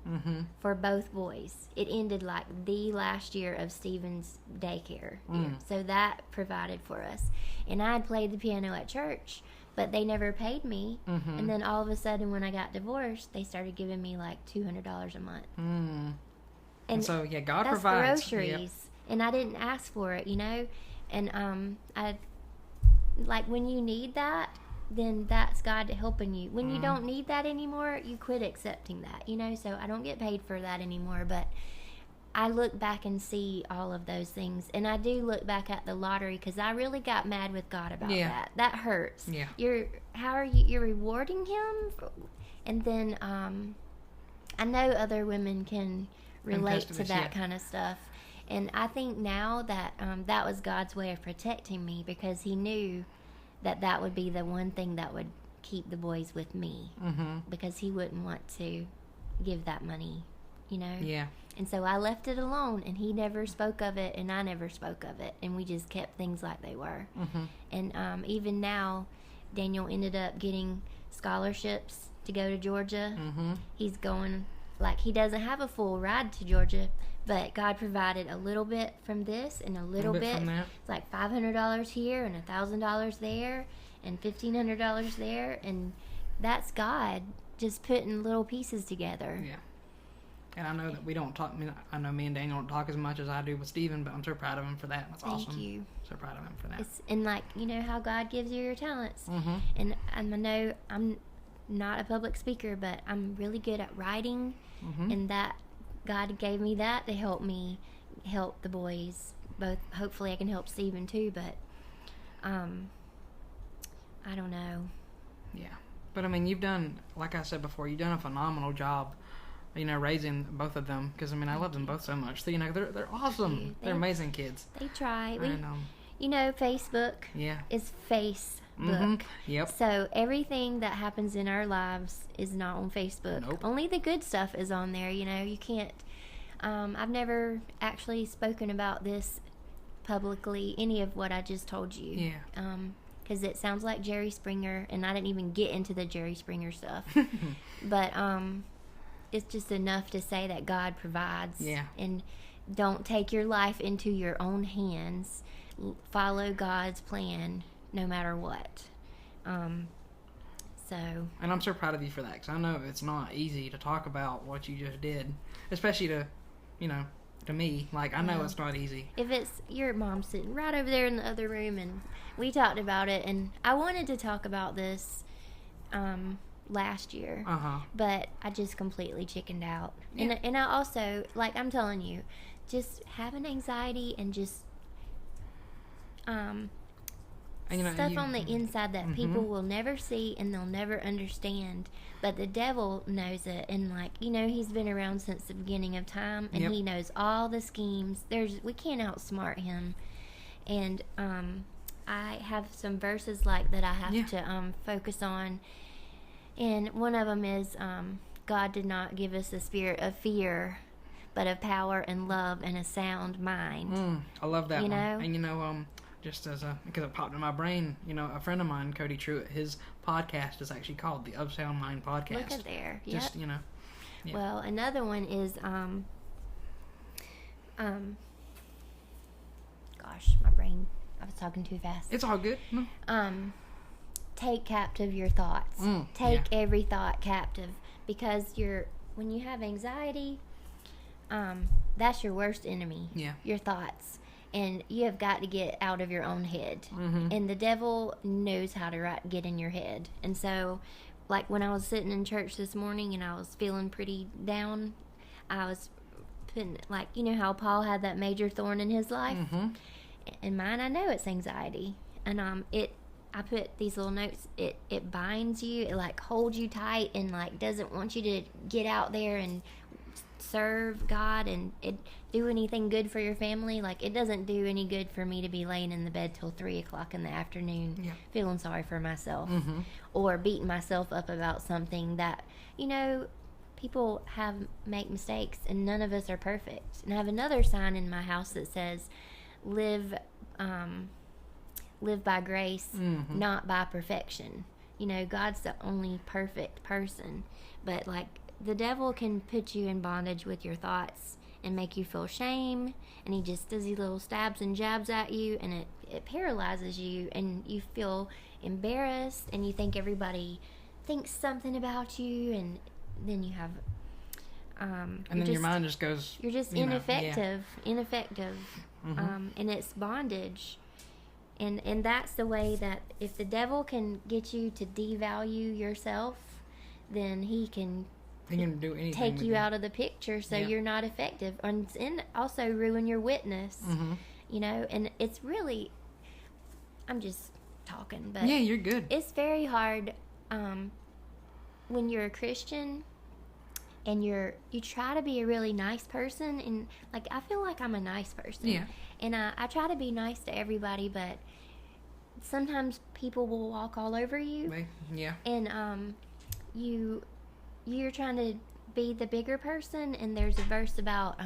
for both boys. It ended like the last year of Stephen's daycare year. So that provided for us. And I had played the piano at church, but they never paid me. And then all of a sudden, when I got divorced, they started giving me like $200 a month. And so, yeah, God that's provides. Groceries. Yep. And I didn't ask for it, you know. And like, when you need that, then that's God helping you. When you don't need that anymore, you quit accepting that, you know. So I don't get paid for that anymore, but I look back and see all of those things, and I do look back at the lottery because I really got mad with God about that. That hurts. Yeah. You're rewarding him, and then I know other women can relate to that kind of stuff, and I think now that that was God's way of protecting me, because He knew that would be the one thing that would keep the boys with me, because He wouldn't want to give that money, you know. Yeah. And so I left it alone, and He never spoke of it, and I never spoke of it, and we just kept things like they were. And even now, Daniel ended up getting scholarships to go to Georgia. He's going, like, he doesn't have a full ride to Georgia, but God provided a little bit from this and a little bit from that. It's like $500 here and $1,000 there and $1,500 there, and that's God just putting little pieces together. Yeah. And I know that we don't talk. I know me and Daniel don't talk as much as I do with Stephen, but I'm so proud of him for that. That's awesome. Thank you. So proud of him for that. And like, you know how God gives you your talents. And I know I'm not a public speaker, but I'm really good at writing, and that God gave me that to help me help the boys. Both, hopefully I can help Stephen too, but I don't know. Yeah. But I mean, you've done, like I said before, you've done a phenomenal job, you know, raising both of them, because I mean, I love them both so much. So, you know, they're awesome. They're amazing kids. They try. And, you know, Facebook is Facebook. Yep. So everything that happens in our lives is not on Facebook. Nope. Only the good stuff is on there. You know, you can't. I've never actually spoken about this publicly, any of what I just told you. Yeah. because it sounds like Jerry Springer, and I didn't even get into the Jerry Springer stuff. But it's just enough to say that God provides. Yeah. And don't take your life into your own hands. Follow God's plan no matter what. And I'm so proud of you for that, because I know it's not easy to talk about what you just did, especially to me. Like, I know it's not easy. If it's your mom sitting right over there in the other room, and we talked about it, and I wanted to talk about this last year, but I just completely chickened out. Yeah. And I also, like, I'm telling you, just having anxiety and just stuff on the inside that people will never see and they'll never understand, but the devil knows it. And, like, he's been around since the beginning of time, and he knows all the schemes. We can't outsmart him. And I have some verses like that I have to focus on, and one of them is God did not give us a spirit of fear, but of power and love and a sound mind. I love that one. And just because it popped in my brain, a friend of mine, Cody Truitt, his podcast is actually called the Of Sound Mind Podcast. Look at there. Just, Yeah. Well, another one is, gosh, my brain, I was talking too fast. It's all good. Take captive your thoughts. Take every thought captive, because when you have anxiety, that's your worst enemy. Yeah. Your thoughts. And you have got to get out of your own head. And the devil knows how to get in your head. And so, like, when I was sitting in church this morning and I was feeling pretty down, I was putting, like, how Paul had that major thorn in his life? And mine, I know it's anxiety. And I put these little notes. It binds you. It, like, holds you tight and, like, doesn't want you to get out there and serve God and do anything good for your family. Like, it doesn't do any good for me to be laying in the bed till 3:00 in the afternoon feeling sorry for myself or beating myself up about something that people make mistakes, and none of us are perfect. And I have another sign in my house that says live by grace, not by perfection. God's the only perfect person, but, like, the devil can put you in bondage with your thoughts and make you feel shame, and he just does these little stabs and jabs at you, and it paralyzes you, and you feel embarrassed, and you think everybody thinks something about you, and then you have and then your mind just goes, you're just ineffective, and it's bondage. And that's the way that if the devil can get you to devalue yourself, then he can do anything, take you out of the picture, so you're not effective, and also ruin your witness. And it's really, I'm just talking, but you're good. It's very hard when you're a Christian and you try to be a really nice person, and, like, I feel like I'm a nice person, and I try to be nice to everybody, but sometimes people will walk all over you, and you're trying to be the bigger person, and there's a verse about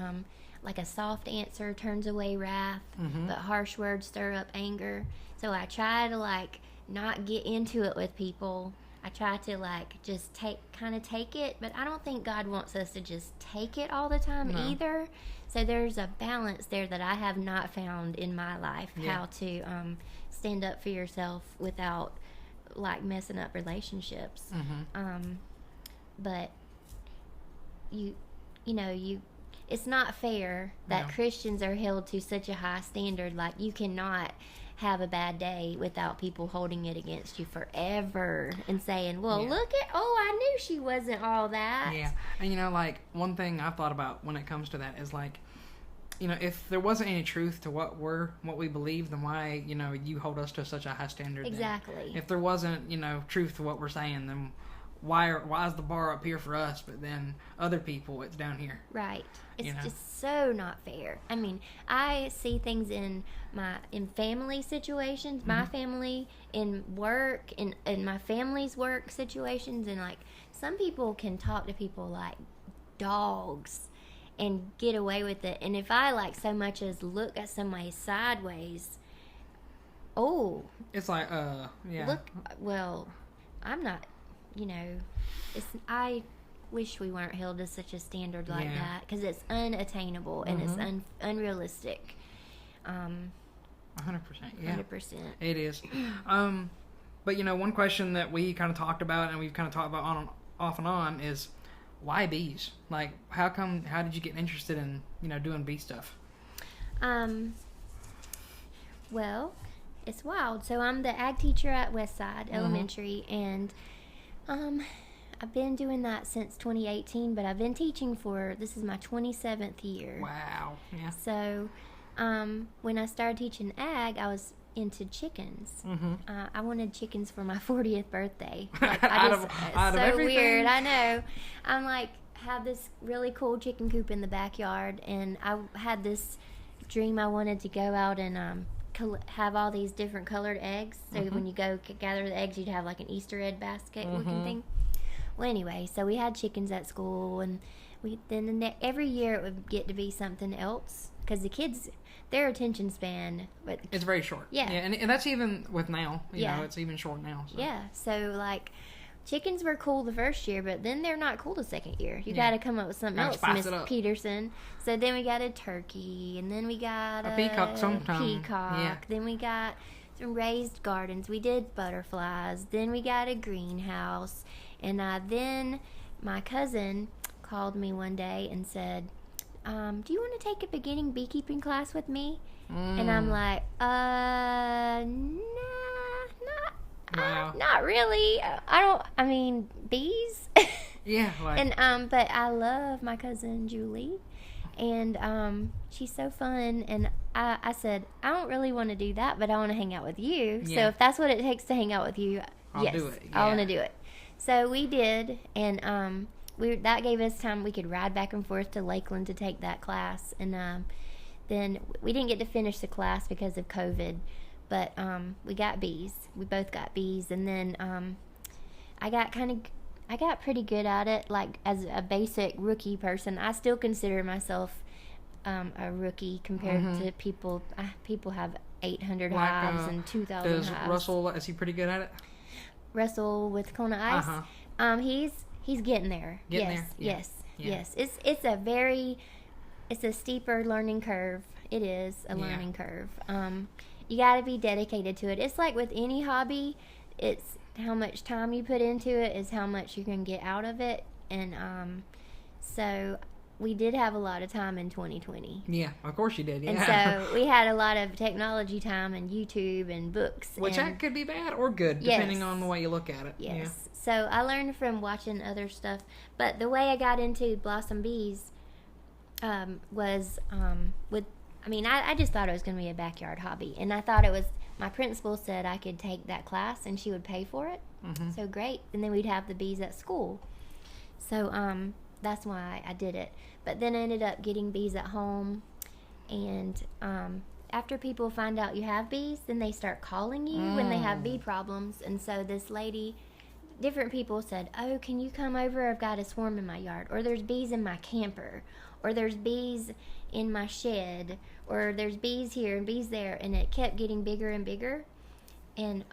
like a soft answer turns away wrath, but harsh words stir up anger. So I try to, like, not get into it with people. I try to, like, just take it, but I don't think God wants us to just take it all the time either. So there's a balance there that I have not found in my life, how to stand up for yourself without, like, messing up relationships. But it's not fair that Christians are held to such a high standard. Like, you cannot have a bad day without people holding it against you forever and saying, well, I knew she wasn't all that. And like, one thing I've thought about when it comes to that is, like, if there wasn't any truth to what we believe, then why you hold us to such a high standard? Exactly. Then? If there wasn't truth to what we're saying, then why is the bar up here for us, but then other people it's down here? Right. It's just so not fair. I mean, I see things in family situations, my family, in work, in my family's work situations, and, like, some people can talk to people like dogs and get away with it. And if I, like, so much as look at somebody sideways, Oh. It's like, yeah. Look, well, I'm not, I wish we weren't held to such a standard like that, because it's unattainable and it's unrealistic. 100%, yeah. 100%. It is. But, one question that we kind of talked about, and we've kind of talked about off and on, is why bees? Like, how did you get interested in, doing bee stuff? Well, it's wild. So I'm the ag teacher at Westside Elementary, and I've been doing that since 2018, but I've been teaching this is my 27th year. Wow. Yeah. So when I started teaching ag, I was into chickens. I wanted chickens for my 40th birthday. Like, it's so weird. I know. I'm like, had this really cool chicken coop in the backyard, and I had this dream I wanted to go out and have all these different colored eggs. So when you go gather the eggs, you'd have like an Easter egg basket looking thing. Well, anyway, so we had chickens at school, and every year it would get to be something else, because the kids, their attention span, but it's very short. Yeah, and that's even with now. You know, it's even short now. So. Yeah, so like chickens were cool the first year, but then they're not cool the second year. You got to come up with something else, Miss Peterson. So then we got a turkey, and then we got a peacock sometime. Peacock. Yeah. Then we got some raised gardens. We did butterflies. Then we got a greenhouse, and then my cousin called me one day and said, do you want to take a beginning beekeeping class with me? And I'm like, not really. I mean, bees. Yeah. Like. And but I love my cousin Julie, and she's so fun. And I said, I don't really want to do that, but I want to hang out with you. Yeah. So if that's what it takes to hang out with you, I'll do it. Yeah. I want to do it. So we did, and that gave us time. We could ride back and forth to Lakeland to take that class, and then we didn't get to finish the class because of COVID. But we got bees. We both got bees, and then I got pretty good at it. Like, as a basic rookie person, I still consider myself a rookie compared to people. People have 800 hives and 2,000 hives. Does Russell, is he pretty good at it? Russell with Kona Ice? He's getting there. Yes. It's a steeper learning curve. It is a learning curve. You got to be dedicated to it. It's like with any hobby, it's how much time you put into it is how much you can get out of it. And so we did have a lot of time in 2020. Yeah, of course you did. Yeah. And so we had a lot of technology time and YouTube and books. Which that could be bad or good, depending on the way you look at it. Yes. Yeah. So I learned from watching other stuff. But the way I got into Blossom Bees was I just thought it was going to be a backyard hobby. And I thought my principal said I could take that class and she would pay for it. So great. And then we'd have the bees at school. So that's why I did it. But then I ended up getting bees at home. And after people find out you have bees, then they start calling you when they have bee problems. And so this lady, different people said, oh, can you come over? I've got a swarm in my yard. Or there's bees in my camper. Or there's bees in my shed, or there's bees here and bees there, and it kept getting bigger and bigger. And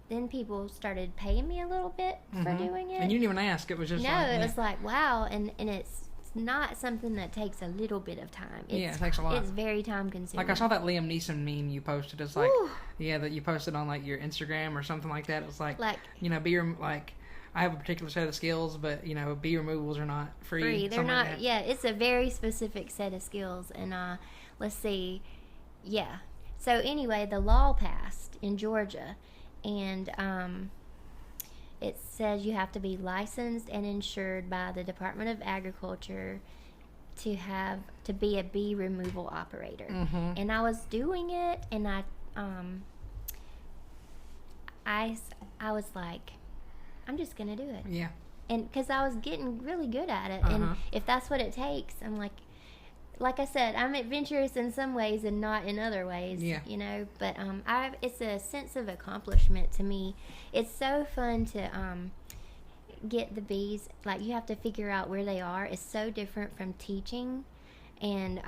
then people started paying me a little bit for doing it. And you didn't even ask. It was just it was like, wow. And it's not something that takes a little bit of time. It takes a lot. It's very time consuming. Like, I saw that Liam Neeson meme you posted. It's like, that you posted on like your Instagram or something like that. It was like I have a particular set of skills, but, bee removals are not free. They're not, it's a very specific set of skills. And let's see. Yeah. So anyway, the law passed in Georgia, and it says you have to be licensed and insured by the Department of Agriculture to be a bee removal operator. And I was doing it, and I was like, I'm just going to do it. Yeah. And because I was getting really good at it. And if that's what it takes, I'm like I said, I'm adventurous in some ways and not in other ways. Yeah. But it's a sense of accomplishment to me. It's so fun to get the bees. Like, you have to figure out where they are. It's so different from teaching. And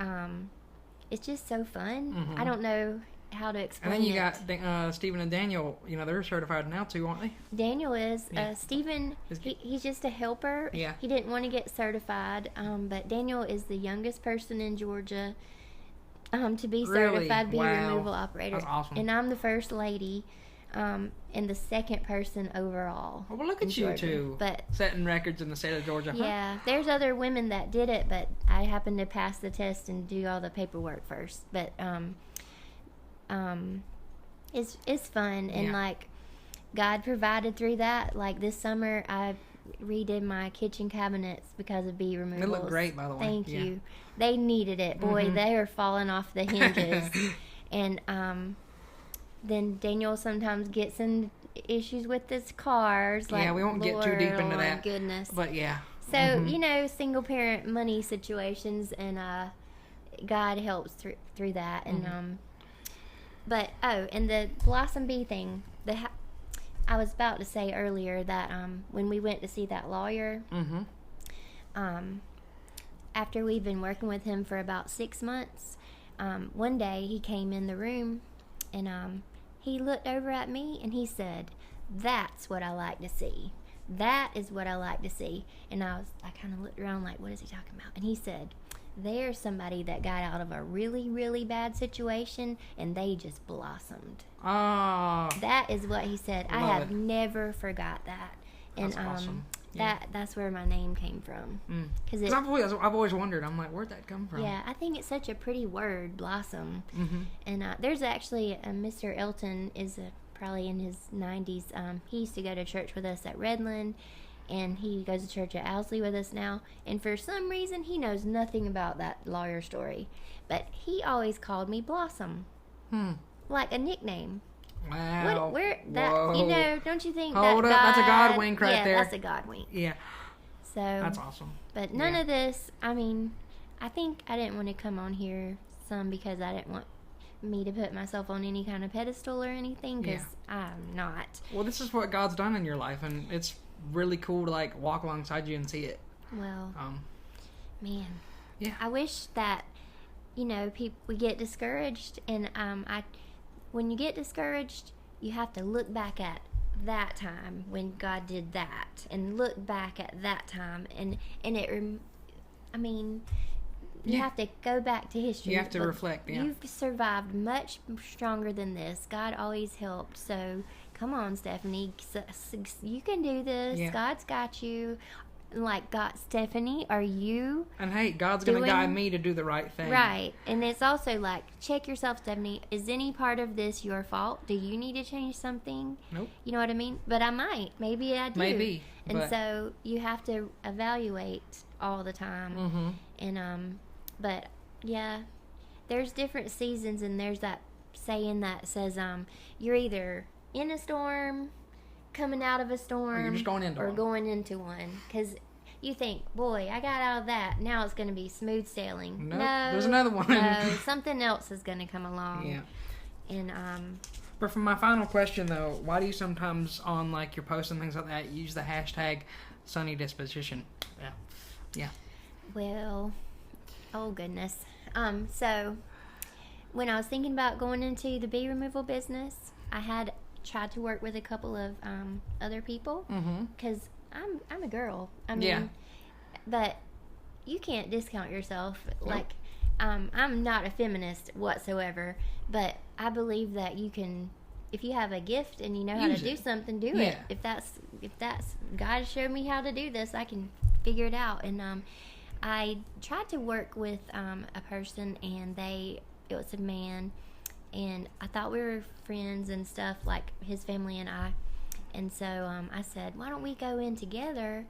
it's just so fun. I don't know how to explain And then you it. got Stephen and Daniel. You know, they're certified now too, aren't they? Daniel is. Yeah. Stephen, he's just a helper. Yeah. He didn't want to get certified, but Daniel is the youngest person in Georgia to be Really? certified bee Wow. removal operator. That's awesome. And I'm the first lady and the second person overall. Oh, well, look in at you Georgia. two. But Setting records in the state of Georgia. Huh? yeah, there's other women that did it, but I happened to pass the test and do all the paperwork first. But it's fun, and like God provided through that. Like this summer, I redid my kitchen cabinets because of bee removals. They look great, by the way. Thank Yeah. you. They needed it, boy. They are falling off the hinges. And then Daniel sometimes gets in issues with his cars. Like, Yeah, we won't get too deep into Lord, that. Goodness. But yeah. So, you know, single parent money situations, and God helps through that. And but and the Blossom Bee thing, I was about to say earlier that when we went to see that lawyer, after we've been working with him for about 6 months, one day he came in the room and he looked over at me and he said, "That's what I like to see. That is what I like to see." And I kind of looked around like, what is he talking about? And he said, "There's somebody that got out of a really, really bad situation and they just blossomed." Oh. That is what he said. I Love have it. never forgot that. And That's awesome. Yeah. that's where my name came from. Because I've always wondered. I'm like, where'd that come from? yeah, I think it's such a pretty word, blossom. And there's actually Mr. Elton is probably in his 90s. He used to go to church with us at Redland, and he goes to church at Owsley with us now. And for some reason, he knows nothing about that lawyer story, but he always called me Blossom, like a nickname. Wow. Where that Whoa. you know? Don't you think Hold that up, that's a God God wink right yeah, there. that's a God wink. Yeah. So That's awesome. But none Yeah. of this. I mean, I think I didn't want to come on here because I didn't want me to put myself on any kind of pedestal or anything, because I'm not. Well, this is what God's done in your life, and it's really cool to like walk alongside you and see it. Well, man, Yeah. I wish that we get discouraged, and when you get discouraged, you have to look back at that time when God did that, and look back at that time, and you have to go back to history. You have to reflect. Yeah. You've survived much stronger than this. God always helped. So come on, Stephanie, you can do this. Yeah. God's got you. Like, God, Stephanie, are you And hey, God's going to guide me to do the right thing. right? And it's also like, check yourself, Stephanie. Is any part of this your fault? Do you need to change something? Nope. You know what I mean? But I might. Maybe I do. Maybe. And but so you have to evaluate all the time. And but yeah, there's different seasons, and there's that saying that says you're either in a storm, coming out of a storm, Or you're just going into or one. going into one. Because you think, boy, I got out of that. Now it's going to be smooth sailing. Nope, No, there's another one. No, something else is going to come along. Yeah. And But for my final question, though, why do you sometimes on like your posts and things like that use the hashtag sunny disposition? Yeah. Yeah. well, oh goodness. So when I was thinking about going into the bee removal business, I had tried to work with a couple of other people, because I'm a girl. I mean, Yeah. but you can't discount yourself. Nope. Like, I'm not a feminist whatsoever, but I believe that you can, if you have a gift and you know how to do something, do it. If that's God showed me how to do this, I can figure it out. And I tried to work with a person, and it was a man, and I thought we were friends and stuff, like his family and I. And so I said, why don't we go in together?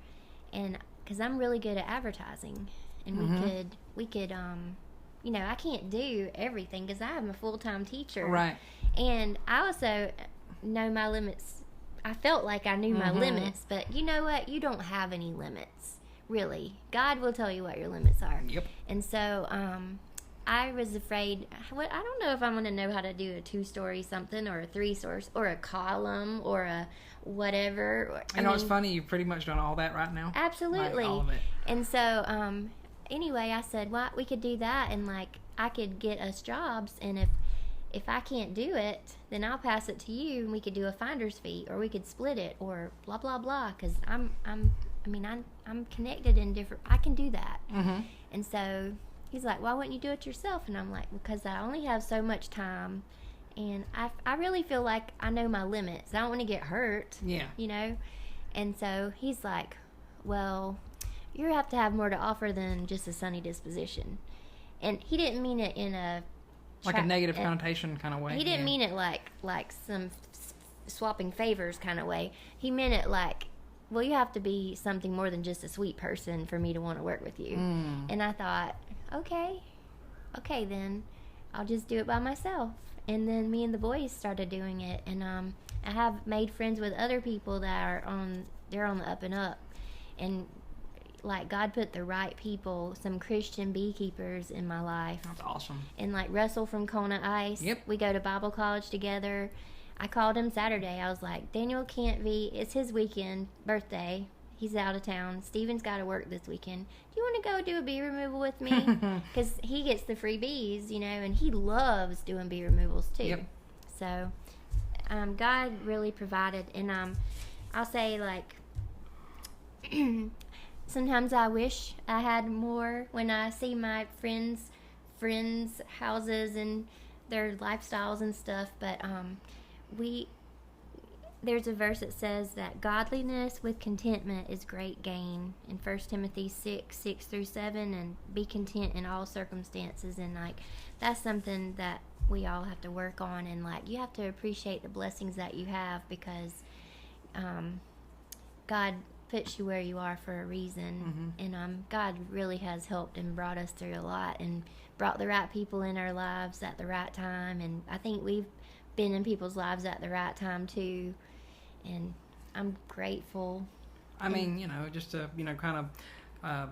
And because I'm really good at advertising, and we could I can't do everything because I'm a full-time teacher, Right. and I also know my limits. I felt like I knew my limits, but you know what? You don't have any limits, really. God will tell you what your limits are. Yep. And so I was afraid. I don't know if I'm going to know how to do a 2-story something, or a 3-story, or a column, or a whatever. I know, it's funny. You've pretty much done all that right now. Absolutely. Like, all of it. And so anyway, I said, well, we could do that, and like I could get us jobs, and if I can't do it, then I'll pass it to you, and we could do a finder's fee, or we could split it, or blah blah blah. Because I'm connected in different. I can do that. Mm-hmm. And so he's like, why wouldn't you do it yourself? And I'm like, because I only have so much time, and I really feel like I know my limits. I don't want to get hurt. Yeah. You know. And so he's like, well, you have to have more to offer than just a sunny disposition. And he didn't mean it in a like a negative connotation kind of way. He didn't mean it like some swapping favors kind of way. He meant it like, well, you have to be something more than just a sweet person for me to want to work with you. And I thought, okay then, I'll just do it by myself. And then me and the boys started doing it, and I have made friends with other people that are on the up and up, and like God put the right people, some Christian beekeepers in my life. That's awesome. And like Russell from Kona Ice. Yep. We go to Bible college together. I called him Saturday. I was like, Daniel can't be. It's his birthday. He's out of town. Steven's got to work this weekend. Do you want to go do a bee removal with me? Because he gets the free bees, you know, and he loves doing bee removals too. Yep. So, God really provided. And I'll say, like, sometimes I wish I had more when I see my friends' houses and their lifestyles and stuff. But there's a verse that says that godliness with contentment is great gain in 1 Timothy 6:6-7, and be content in all circumstances. And like, that's something that we all have to work on, and like, you have to appreciate the blessings that you have, because God puts you where you are for a reason. And God really has helped and brought us through a lot, and brought the right people in our lives at the right time. And I think we've been in people's lives at the right time too, and I'm grateful. I mean, you know, just to, you know, kind of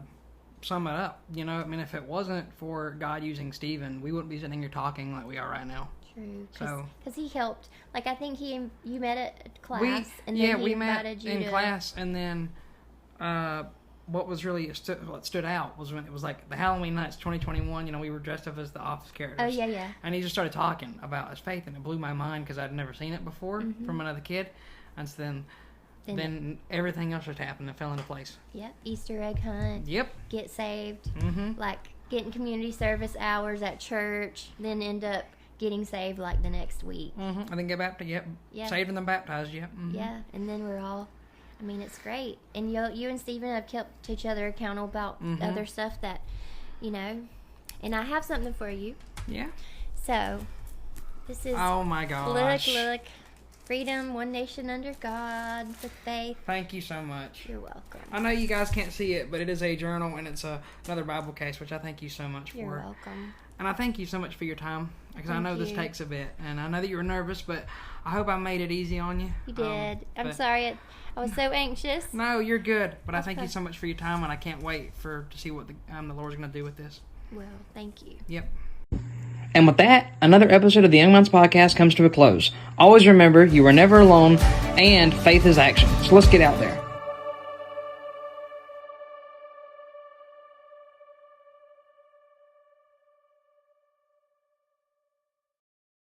sum it up, you know, I mean, if it wasn't for God using Stephen, we wouldn't be sitting here talking like we are right now. True. So, because he helped. Like, I think you met at class, and then he invited you in to class, and then what was really what stood out was when it was like the Halloween nights 2021. You know, we were dressed up as the Office characters. Oh yeah. And he just started talking about his faith, and it blew my mind because I'd never seen it before from another kid. And so then everything else just happened and fell into place. Yep. Easter egg hunt. Yep. Get saved. Like getting community service hours at church. Then end up getting saved like the next week. And then get baptized. Yep. Saved and then baptized. Yep. Yeah. And then we're all. I mean, it's great. And you and Stephen have kept each other accountable about other stuff that, you know. And I have something for you. Yeah. So, this is. Oh my gosh. Look. Freedom, one nation under God, with faith. Thank you so much. You're welcome. I know you guys can't see it, but it is a journal, and it's another Bible case, which I thank you so much for. You're welcome. And I thank you so much for your time, because I know this takes a bit, and I know that you were nervous, but I hope I made it easy on you. You did. I'm sorry. I was so anxious. No, you're good. But I thank you so much for your time, and I can't wait to see what the Lord's going to do with this. Well, thank you. Yep. And with that, another episode of the Young Minds Podcast comes to a close. Always remember, you are never alone, and faith is action. So let's get out there.